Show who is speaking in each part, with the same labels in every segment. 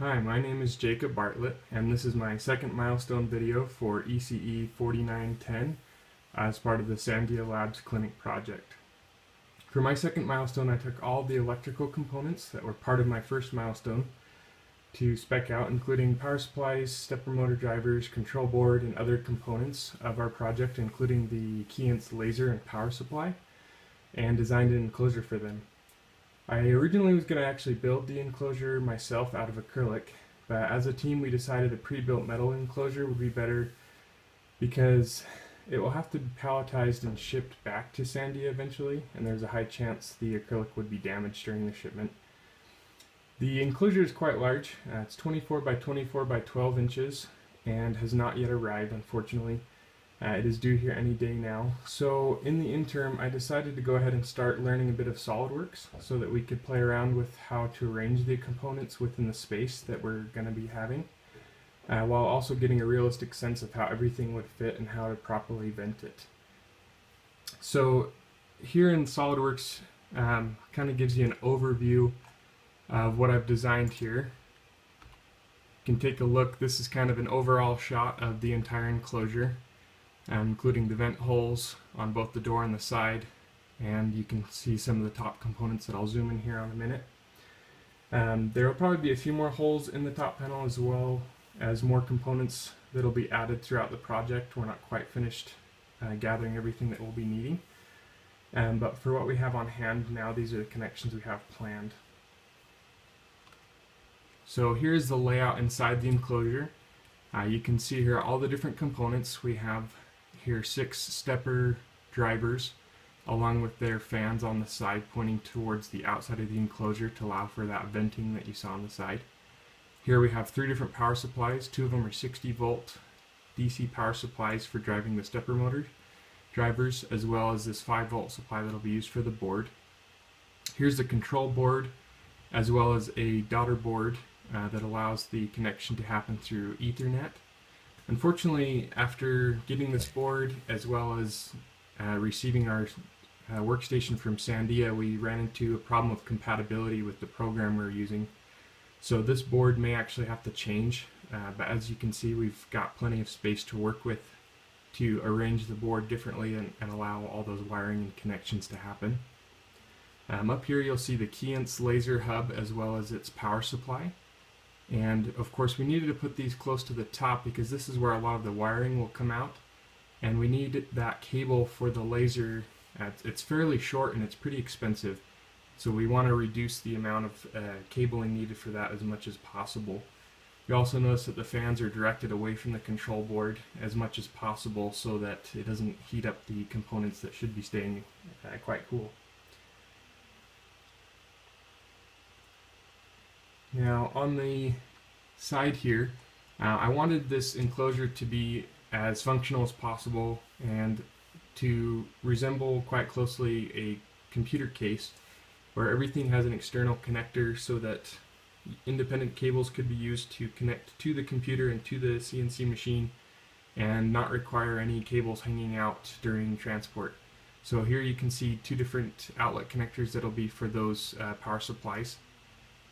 Speaker 1: Hi, my name is Jacob Bartlett, and this is my second milestone video for ECE 4910 as part of the Sandia Labs Clinic project. For my second milestone, I took all the electrical components that were part of my first milestone to spec out, including power supplies, stepper motor drivers, control board, and other components of our project, including the Keyence laser and power supply, and designed an enclosure for them. I originally was going to actually build the enclosure myself out of acrylic, but as a team we decided a pre-built metal enclosure would be better because it will have to be palletized and shipped back to Sandia eventually, and there's a high chance the acrylic would be damaged during the shipment. The enclosure is quite large. It's 24 by 24 by 12 inches and has not yet arrived, unfortunately. It is due here any day now. So in the interim, I decided to go ahead and start learning a bit of SolidWorks so that we could play around with how to arrange the components within the space that we're going to be having, while also getting a realistic sense of how everything would fit and how to properly vent it. So here in SolidWorks kind of gives you an overview of what I've designed here. You can take a look. This is kind of an overall shot of the entire enclosure, including the vent holes on both the door and the side, and you can see some of the top components that I'll zoom in here on a minute. There will probably be a few more holes in the top panel as well as more components that will be added throughout the project. We're not quite finished gathering everything that we'll be needing, but for what we have on hand now, these are the connections we have planned. So here's the layout inside the enclosure. You can see here all the different components. We have here 6 stepper drivers along with their fans on the side pointing towards the outside of the enclosure to allow for that venting that you saw on the side. Here we have 3 different power supplies. 2 of them are 60 volt DC power supplies for driving the stepper motor drivers, as well as this 5 volt supply that will be used for the board. Here's the control board as well as a daughter board that allows the connection to happen through Ethernet. Unfortunately, after getting this board as well as receiving our workstation from Sandia, we ran into a problem of compatibility with the program we're using. So this board may actually have to change, but as you can see, we've got plenty of space to work with to arrange the board differently and allow all those wiring and connections to happen. Up here you'll see the Keyence laser hub as well as its power supply. And of course we needed to put these close to the top because this is where a lot of the wiring will come out, and we need that cable for the laser. It's fairly short and it's pretty expensive, so we want to reduce the amount of cabling needed for that as much as possible. You also notice that the fans are directed away from the control board as much as possible so that it doesn't heat up the components that should be staying quite cool. Now on the side here, I wanted this enclosure to be as functional as possible and to resemble quite closely a computer case where everything has an external connector so that independent cables could be used to connect to the computer and to the CNC machine and not require any cables hanging out during transport. So here you can see 2 different outlet connectors that'll be for those power supplies.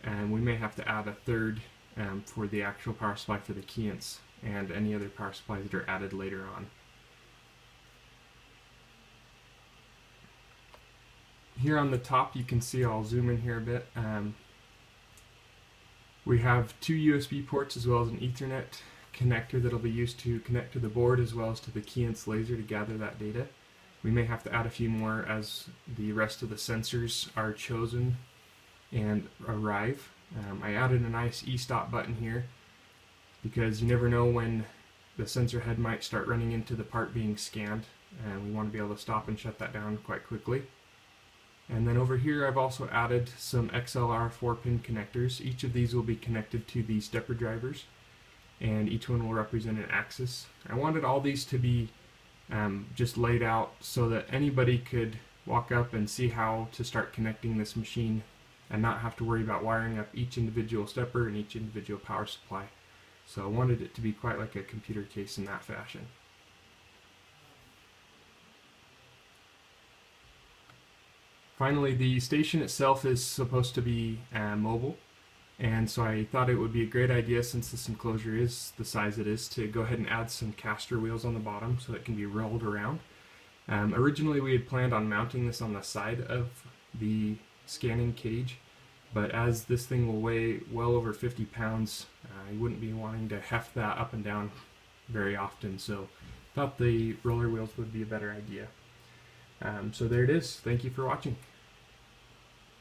Speaker 1: And we may have to add a third for the actual power supply for the Keyence and any other power supplies that are added later on. Here on the top you can see, I'll zoom in here a bit, we have 2 USB ports as well as an Ethernet connector that will be used to connect to the board as well as to the Keyence laser to gather that data. We may have to add a few more as the rest of the sensors are chosen and arrive. I added a nice e-stop button here because you never know when the sensor head might start running into the part being scanned, and we want to be able to stop and shut that down quite quickly. And then over here I've also added some XLR 4-pin connectors. Each of these will be connected to the stepper drivers and each one will represent an axis. I wanted all these to be just laid out so that anybody could walk up and see how to start connecting this machine and not have to worry about wiring up each individual stepper and each individual power supply. So I wanted it to be quite like a computer case in that fashion. Finally, the station itself is supposed to be mobile, And so I thought it would be a great idea, since this enclosure is the size it is, to go ahead and add some caster wheels on the bottom so it can be rolled around. Originally we had planned on mounting this on the side of the scanning cage, but as this thing will weigh well over 50 pounds, you wouldn't be wanting to heft that up and down very often, so thought the roller wheels would be a better idea. So there it is. Thank you for watching.